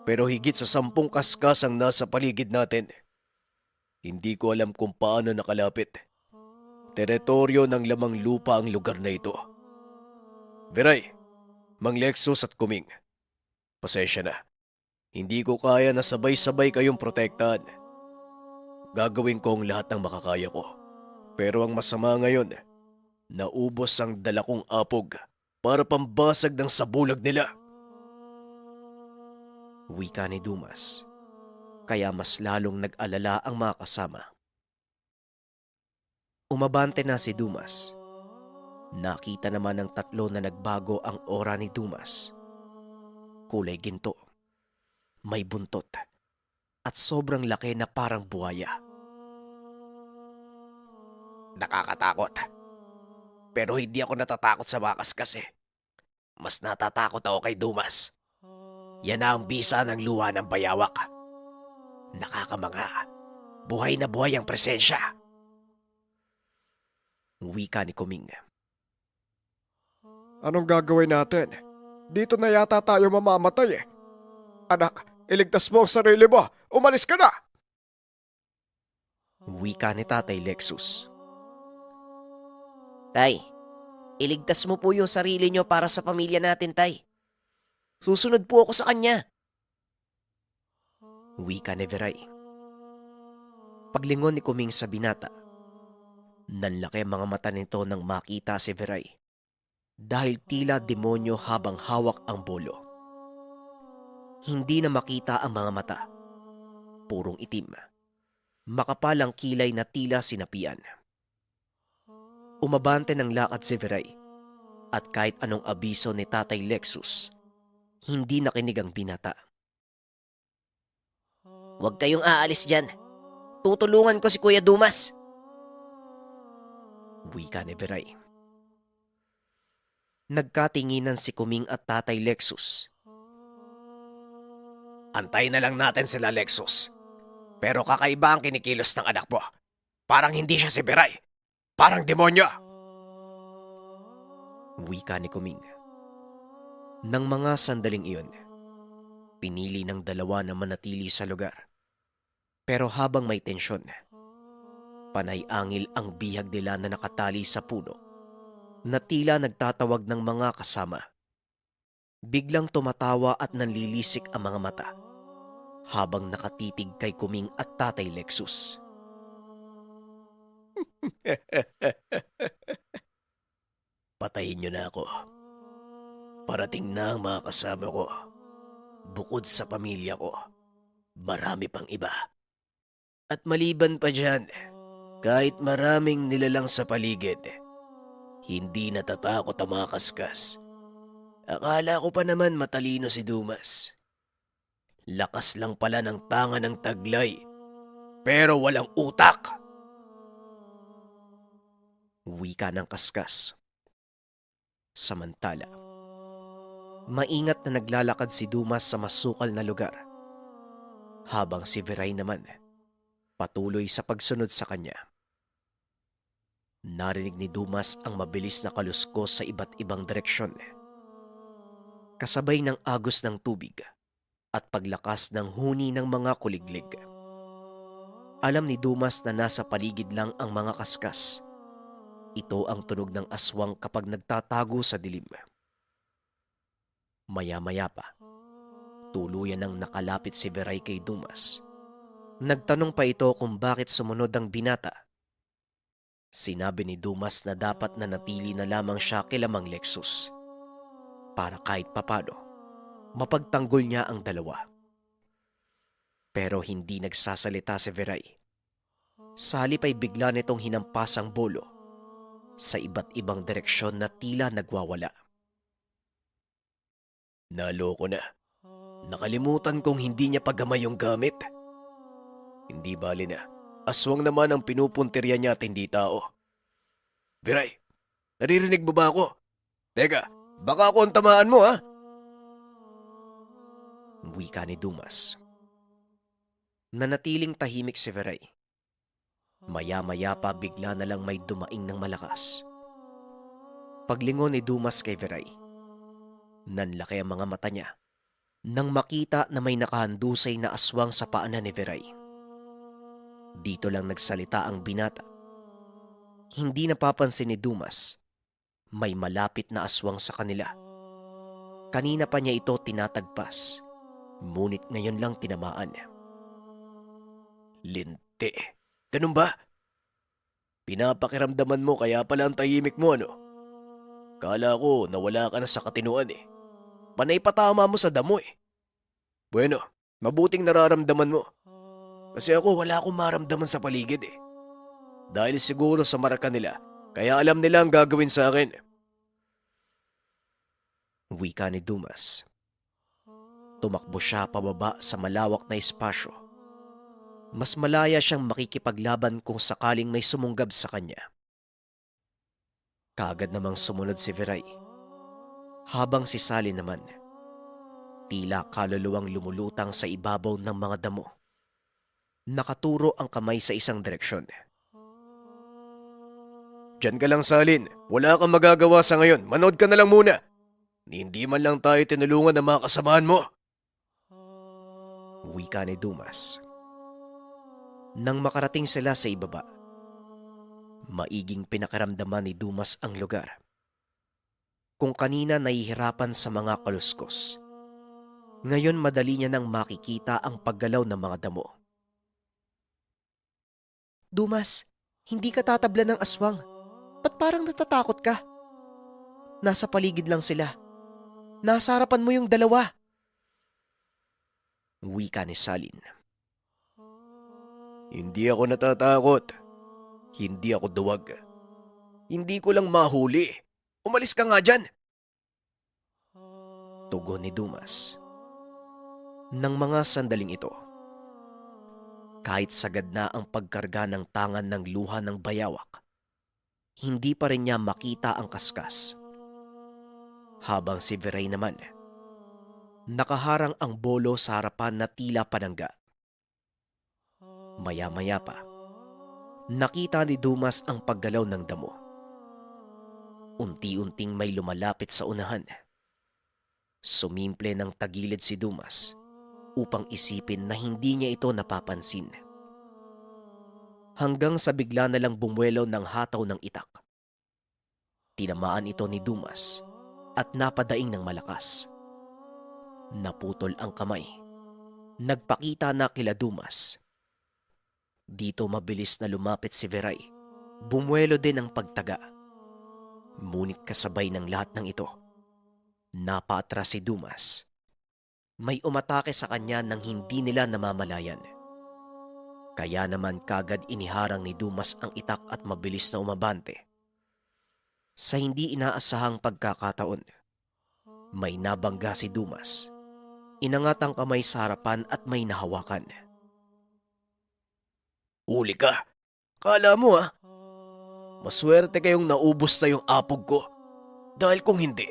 pero higit sa 10 kaskas ang nasa paligid natin. Hindi ko alam kung paano nakalapit. Teritoryo ng lamang lupa ang lugar na ito. Beray, Mang Lexus at Kuming, pasensya na. Hindi ko kaya na sabay-sabay kayong protektahan. Gagawin ko ang lahat ng makakaya ko. Pero ang masama ngayon, naubos ang dala kong apog para pambasag ng sabulag nila. Wika ni Dumas, kaya mas lalong nag-alala ang mga kasama. Umabante na si Dumas. Nakita naman ng tatlo na nagbago ang aura ni Dumas. Kulay ginto, may buntot, at sobrang laki na parang buhaya. Nakakatakot. Pero hindi ako natatakot sa mga kaskas Mas natatakot ako kay Dumas. Yan na ang bisa ng luha ng bayawak. Nakakamanga. Buhay na buhay ang presensya. Wika ni Kuming. Anong gagawin natin? Dito na yata tayo mamamatay Anak, iligtas mo ang sarili mo. Umalis ka na! Wika ni Tatay Lexus. Tay, iligtas mo po yung sarili nyo para sa pamilya natin, Tay. Susunod po ako sa kanya. Wika ni Veray. Paglingon ni Kuming sa binata, Nanlaki ang mga mata nito nang makita si Veray dahil tila demonyo habang hawak ang bolo. Hindi na makita ang mga mata. Purong itim. Makapal ang kilay na tila sinapian. Umabante ng lakad si Veray at kahit anong abiso ni Tatay Lexus, hindi nakinig ang binata. Huwag kayong aalis dyan. Tutulungan ko si Kuya Dumas. Wika ni Veray. Nagkatinginan si Kuming at Tatay Lexus. Antayin na lang natin sila, Lexus. Pero kakaiba ang kinikilos ng anak mo. Parang hindi siya si Veray. Parang demonyo. Wika ni Kuming. Nang mga sandaling iyon, pinili ng dalawa na manatili sa lugar. Pero habang may tensyon, panay-angil ang bihag nila na nakatali sa puno na tila nagtatawag ng mga kasama. Biglang tumatawa at nanlilisik ang mga mata habang nakatitig kay Kuming at Tatay Lexus. Patayin niyo na ako. Parating na ang mga kasama ko. Bukod sa pamilya ko, marami pang iba. At maliban pa dyan, kahit maraming nilalang sa paligid, hindi natatakot ang mga kaskas. Akala ko pa naman matalino si Dumas. Lakas lang pala ng tanga ng taglay, pero walang utak. Wika ng kaskas. Samantala, maingat na naglalakad si Dumas sa masukal na lugar, habang si Veray naman patuloy sa pagsunod sa kanya. Narinig ni Dumas ang mabilis na kaluskos sa iba't ibang direksyon, kasabay ng agos ng tubig at paglakas ng huni ng mga kuliglig. Alam ni Dumas na nasa paligid lang ang mga kaskas. Ito ang tunog ng aswang kapag nagtatago sa dilim. Maya-maya pa, tuluyan nang nakalapit si Veray kay Dumas. Nagtanong pa ito kung bakit sumunod ang binata. Sinabi ni Dumas na dapat nanatili na lamang siya kila Mang Lexus para kahit papano mapagtanggol niya ang dalawa. Pero hindi nagsasalita si Veray. Sa halip ay bigla nitong hinampas ang bolo sa iba't ibang direksyon na tila nagwawala. Naloko na. Nakalimutan kong hindi niya pagamay yung gamit. Hindi bali na. Aswang naman ang pinupuntirya niya at hindi tao. Veray, naririnig mo ba ako? Teka, baka ako ang tamaan mo, ha? Wika ni Dumas. Nanatiling tahimik si Veray. Maya-maya pa bigla na lang may dumaing ng malakas. Paglingon ni Dumas kay Veray, nanlaki ang mga mata niya nang makita na may nakahandusay na aswang sa paanan ni Veray. Dito lang nagsalita ang binata. Hindi napapansin ni Dumas, may malapit na aswang sa kanila. Kanina pa niya ito tinatagpas, ngunit ngayon lang tinamaan. Linti. Ganun ba? Pinapakiramdaman mo kaya pala ang tahimik mo, ano? Kala ko nawala ka na sa katinuan eh. Panay patama mo sa damo eh. Bueno, mabuting nararamdaman mo. Kasi ako wala akong maramdaman sa paligid eh. Dahil siguro sa maraka nila, kaya alam nila ang gagawin sa akin. Wika ni Dumas. Tumakbo siya pababa sa malawak na espasyo. Mas malaya siyang makikipaglaban kung sakaling may sumunggab sa kanya. Kaagad namang sumunod si Veray. Habang si Sally naman, tila kaluluwang lumulutang sa ibabaw ng mga damo. Nakaturo ang kamay sa isang direksyon. Diyan ka lang, Salin. Wala kang magagawa sa ngayon. Manood ka na lang muna. Hindi man lang tayo tinulungan ng mga kasamahan mo. Wika ni Dumas. Nang makarating sila sa ibaba, maiging pinakaramdaman ni Dumas ang lugar. Kung kanina nahihirapan sa mga kaluskos, ngayon madali niya nang makikita ang paggalaw ng mga damo. Dumas, Hindi ka tatabla ng aswang. Ba't parang natatakot ka? Nasa paligid lang sila. Nasa harapan mo yung dalawa. Wika ni Salin. Hindi ako natatakot. Hindi ako duwag. Hindi ko lang mahuli. Umalis ka nga dyan. Tugon ni Dumas. Nang mga sandaling ito, kahit sagad na ang pagkarga ng tangan ng luha ng bayawak, hindi pa rin niya makita ang kaskas. Habang si Viray naman, nakaharang ang bolo sa harapan na tila panangga. Maya-maya pa, nakita ni Dumas ang paggalaw ng damo. Unti-unting may lumalapit sa unahan. Sumimple ng tagilid si Dumas upang isipin na hindi niya ito napapansin. Hanggang sa bigla na lang bumuelo ng hataw ng itak. Tinamaan ito ni Dumas at napadaing ng malakas. Naputol ang kamay. Nagpakita na kila Dumas. Dito mabilis na lumapit si Viray. Bumuelo din ang pagtaga. Ngunit kasabay ng lahat ng ito, napaatras si Dumas. May umatake sa kanya nang hindi nila namamalayan. Kaya naman kagad iniharang ni Dumas ang itak at mabilis na umabante. Sa hindi inaasahang pagkakataon, may nabangga si Dumas. Inangat ang kamay sa harapan at may nahawakan. Uli ka. Kala mo maswerte kayong naubos na yung apog ko. Dahil kung hindi,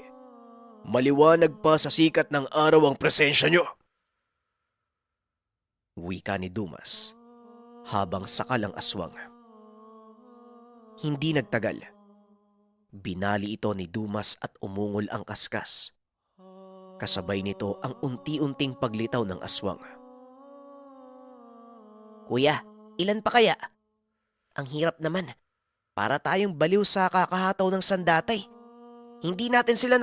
maliwanag pa sa sikat ng araw ang presensya nyo. Wika ni Dumas habang sakal ang aswang. Hindi nagtagal. Binali ito ni Dumas at umungol ang kaskas. Kasabay nito ang unti-unting paglitaw ng aswang. Kuya, ilan pa kaya? Ang hirap naman. Para tayong baliw sa kakahataw ng sandatay. Hindi natin sila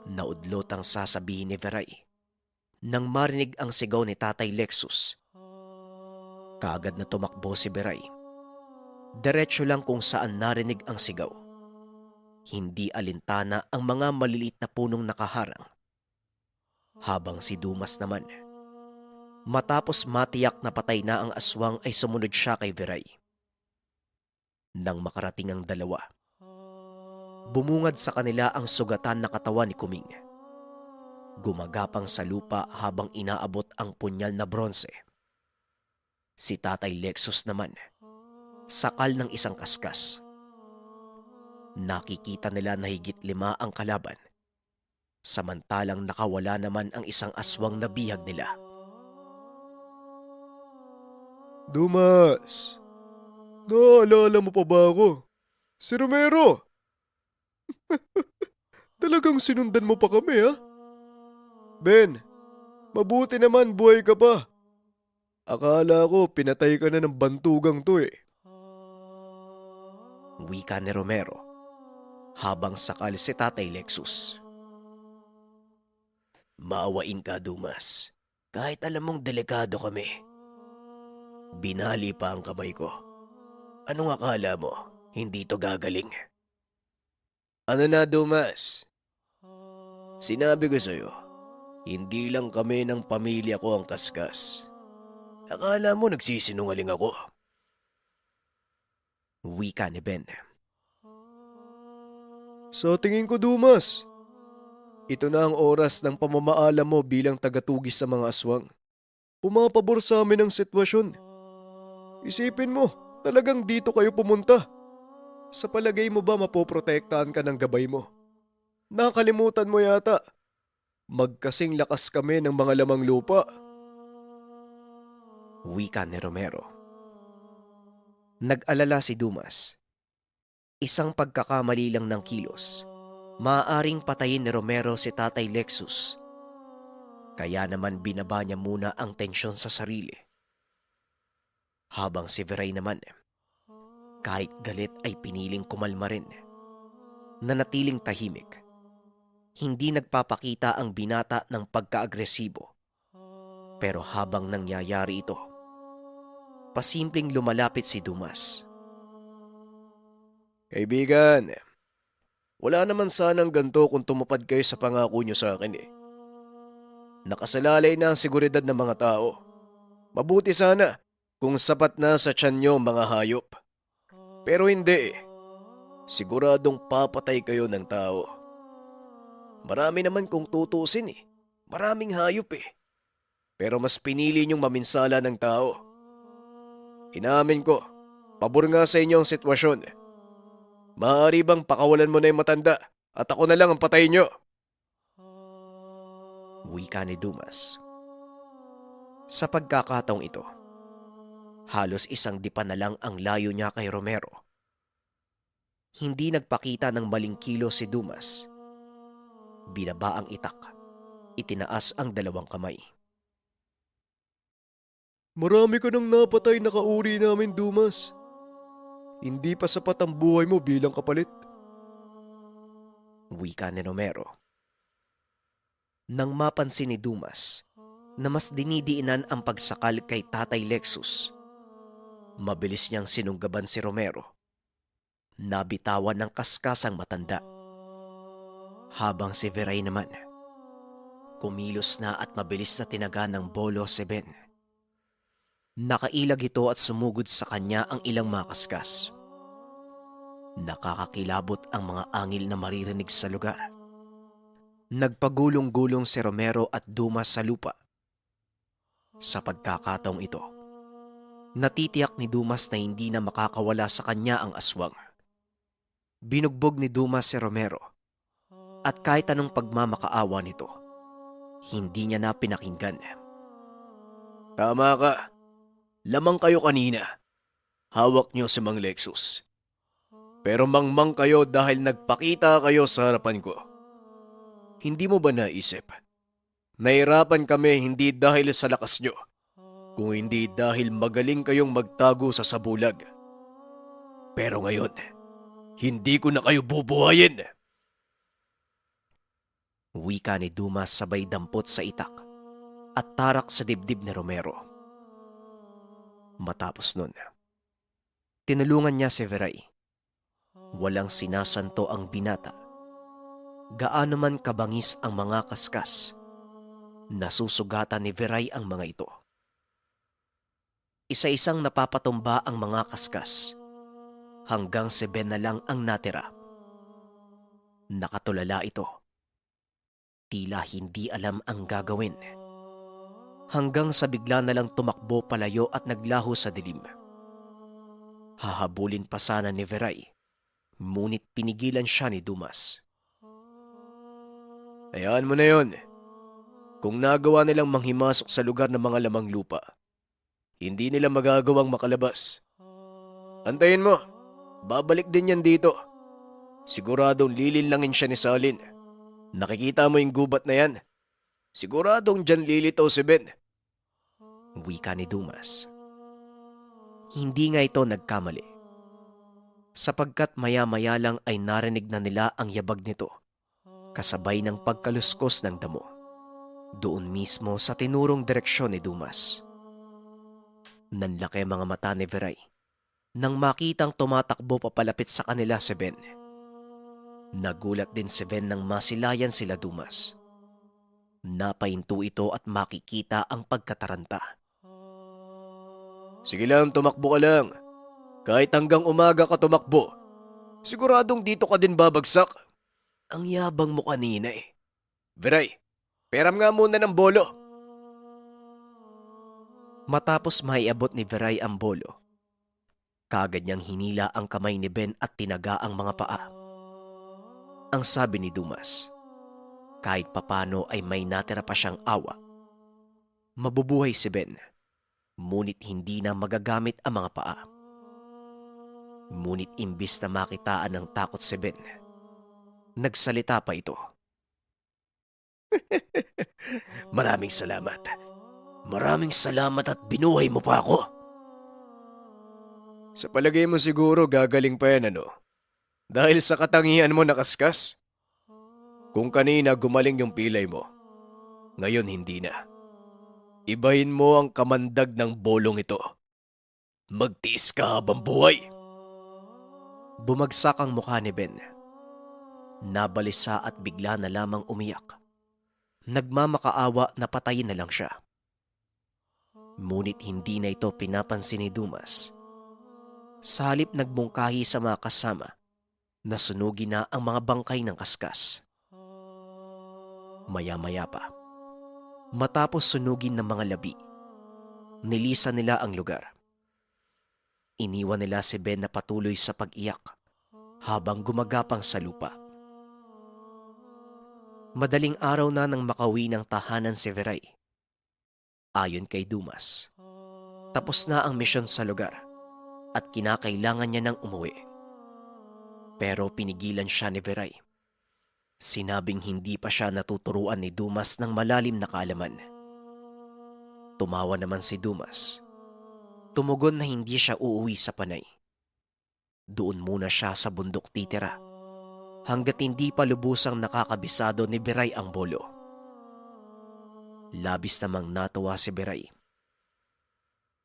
Naudlot ang sasabihin ni Viray nang marinig ang sigaw ni Tatay Lexus. Kaagad na tumakbo si Viray. Diretso lang kung saan narinig ang sigaw. Hindi alintana ang mga maliliit na punong nakaharang. Habang si Dumas naman, matapos matiyak na patay na ang aswang ay sumunod siya kay Viray. Nang makarating ang dalawa, bumungad sa kanila ang sugatan na katawan ni Kuming. Gumagapang sa lupa habang inaabot ang punyal na bronse. Si Tatay Lexus naman, sakal ng isang kaskas. Nakikita nila na higit 5 ang kalaban, samantalang nakawala naman ang isang aswang na bihag nila. Dumas, naalala mo pa ba ako? Si Romero. Talagang sinundan mo pa kami, Ben, mabuti naman buhay ka pa. Akala ko pinatay ka na ng bantugang to Wika ni Romero habang sakal si Tatay Lexus. Maawain ka, Dumas. Kahit alam mong delikado kami. Binali pa ang kamay ko. Anong akala mo? Hindi to gagaling. Ano na, Dumas? Sinabi ko sa'yo, hindi lang kami ng pamilya ko ang kaskas. Akala mo nagsisinungaling ako? Wika ni Ben. Sa tingin ko, Dumas, ito na ang oras ng pamamaalam mo bilang tagatugis sa mga aswang. Pumapabor sa amin ang sitwasyon. Isipin mo, talagang dito kayo pumunta. Sa palagay mo ba mapoprotektahan ka ng gabay mo? Nakalimutan mo yata. Magkasing lakas kami ng mga lamang lupa. Wika ni Romero. Nag-alala si Dumas. Isang pagkakamali lang ng kilos, maaaring patayin ni Romero si Tatay Lexus. Kaya naman binaba niya muna ang tensyon sa sarili. Habang si Viray naman, kahit galit ay piniling kumalma rin. Nanatiling tahimik. Hindi nagpapakita ang binata ng pagka-agresibo. Pero habang nangyayari ito, Pasimpleng lumalapit si Dumas. Kaibigan, wala naman sanang ganito kung tumupad kayo sa pangako nyo sa akin eh. Nakasalalay na ang seguridad ng mga tao. Mabuti sana kung sapat na sa tiyan nyo mga hayop. Pero hindi eh. Siguradong papatay kayo ng tao. Marami naman kung tutusin eh. Maraming hayop eh. Pero mas pinili nyong maminsala ng tao. Inamin ko, pabor nga sa inyo ang sitwasyon. Maaari bang pakawalan mo na yung matanda at ako na lang ang patayin nyo? Wika ni Dumas. Sa pagkakataong ito, halos isang dipa na lang ang layo niya kay Romero. Hindi nagpakita ng maling kilos si Dumas. Binaba ang itak. Itinaas ang dalawang kamay. Marami ka nang napatay na kauri namin, Dumas. Hindi pa sapat ang buhay mo bilang kapalit. Wika ni Romero. Nang mapansin ni Dumas na mas dinidiinan ang pagsakal kay Tatay Lexus, mabilis niyang sinunggaban si Romero. Nabitawan ng kaskasang matanda. Habang si Veray naman, kumilos na at mabilis na tinaga ng bolo si Ben. Nakailag ito at sumugod sa kanya ang ilang makaskas. Nakakakilabot ang mga angil na maririnig sa lugar. Nagpagulong-gulong si Romero at Dumas sa lupa. Sa pagkakataong ito, natitiyak ni Dumas na hindi na makakawala sa kanya ang aswang. Binugbog ni Dumas si Romero at kahit anong pagmamakaawa nito, hindi niya na pinakinggan. Tama ka. Lamang kayo kanina. Hawak niyo si Mang Lexus. Pero mangmang kayo dahil nagpakita kayo sa harapan ko. Hindi mo ba naisip? Nahirapan kami hindi dahil sa lakas nyo, kung hindi dahil magaling kayong magtago sa sabulag. Pero ngayon, hindi ko na kayo bubuhayin. Wika ni Dumas sabay dampot sa itak at tarak sa dibdib ni Romero. Matapos nun, tinulungan niya si Veray. Walang sinasanto ang binata. Gaano man kabangis ang mga kaskas, nasusugatan ni Veray ang mga ito. Isa-isang napapatumba ang mga kaskas, hanggang si Ben na lang ang natira. Nakatulala ito. Tila hindi alam ang gagawin. Hanggang sa bigla na lang tumakbo palayo at naglaho sa dilim. Hahabulin pa sana ni Veray, ngunit pinigilan siya ni Dumas. Hayaan mo na yon. Kung nagawa nilang manghimasok sa lugar ng mga lamang lupa, hindi nila magagawang makalabas. Antayin mo, babalik din yan dito. Siguradong lililangin siya ni Salin. Nakikita mo yung gubat na yan? Siguradong dyan lilitaw si Ben. Wika ni Dumas. Hindi nga ito nagkamali. Sapagkat maya-maya lang ay narinig na nila ang yabag nito, kasabay ng pagkaluskos ng damo. Doon mismo sa tinurong direksyon ni Dumas. Nanlaki ang mga mata ni Veray nang makitang tumatakbo papalapit sa kanila si Ben. Nagulat din si Ben nang masilayan sila Dumas. Napahinto ito at makikita ang pagkataranta. Sige lang, tumakbo ka lang. Kahit hanggang umaga ka tumakbo, siguradong dito ka din babagsak. Ang yabang mo kanina eh. Veray, peram nga muna ng bolo. Matapos maiabot ni Veray ang bolo, kaagad niyang hinila ang kamay ni Ben at tinaga ang mga paa. Ang sabi ni Dumas, kahit papano ay may natira pa siyang awa. Mabubuhay si Ben, ngunit hindi na magagamit ang mga paa. Ngunit imbis na makitaan ng takot si Ben, nagsalita pa ito. Maraming salamat. Maraming salamat at binuhay mo pa ako. Sa palagay mo siguro gagaling pa yan ano? Dahil sa katangian mo nakaskas? Kung kanina gumaling yung pilay mo, ngayon hindi na. Ibahin mo ang kamandag ng bolong ito. Magtiis ka habang buhay. Bumagsak ang mukha ni Ben. Nabalisa at bigla na lamang umiyak. Nagmamakaawa na patayin na lang siya. Ngunit hindi na ito pinapansin ni Dumas. Sa halip nagbungkahi sa mga kasama na sunugin na ang mga bangkay ng kaskas. Maya-maya pa, matapos sunugin ng mga labi, nilisan nila ang lugar. Iniwan nila si Ben na patuloy sa pag-iyak habang gumagapang sa lupa. Madaling araw na nang makauwi ng tahanan si Veray. Ayon kay Dumas, tapos na ang misyon sa lugar at kinakailangan niya nang umuwi. Pero pinigilan siya ni Veray. Sinabing hindi pa siya natuturuan ni Dumas ng malalim na kaalaman. Tumawa naman si Dumas. Tumugon na hindi siya uuwi sa Panay. Doon muna siya sa bundok titira hanggat hindi pa lubusang nakakabisado ni Veray ang bolo. Labis namang natuwa si Veray.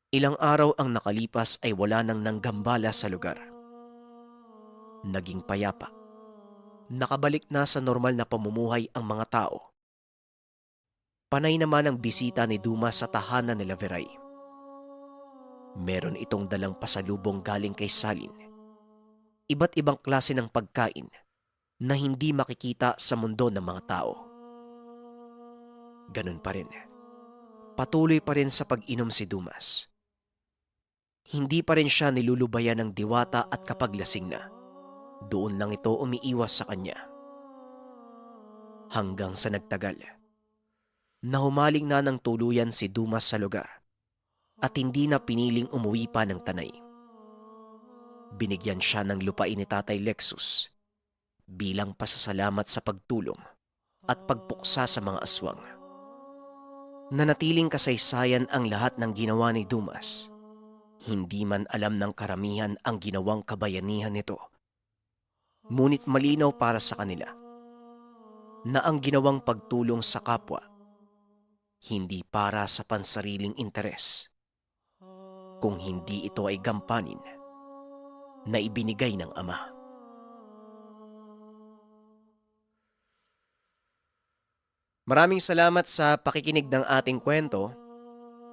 Ilang araw ang nakalipas ay wala nang nanggambala sa lugar. Naging payapa. Nakabalik na sa normal na pamumuhay ang mga tao. Panay naman ang bisita ni Dumas sa tahanan nila Veray. Meron itong dalang pasalubong galing kay Salin. Iba't ibang klase ng pagkain na hindi makikita sa mundo ng mga tao. Ganun pa rin. Patuloy pa rin sa pag-inom si Dumas. Hindi pa rin siya nilulubayan ng diwata at kapag lasing na, doon lang ito umiiwas sa kanya. Hanggang sa nagtagal, nahumaling na ng tuluyan si Dumas sa lugar at hindi na piniling umuwi pa ng Tanay. Binigyan siya ng lupain ni Tatay Lexus bilang pasasalamat sa pagtulong at pagpuksa sa mga aswang. Nanatiling kasaysayan ang lahat ng ginawa ni Dumas. Hindi man alam ng karamihan ang ginawang kabayanihan nito. Ngunit malinaw para sa kanila na ang ginawang pagtulong sa kapwa hindi para sa pansariling interes, kung hindi ito ay gampanin na ibinigay ng Ama. Maraming salamat sa pakikinig ng ating kwento.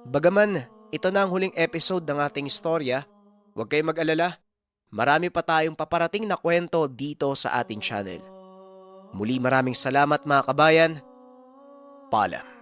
Bagaman ito na ang huling episode ng ating istorya, huwag kayong mag-alala. Marami pa tayong paparating na kwento dito sa ating channel. Muli maraming salamat mga kabayan. Paalam.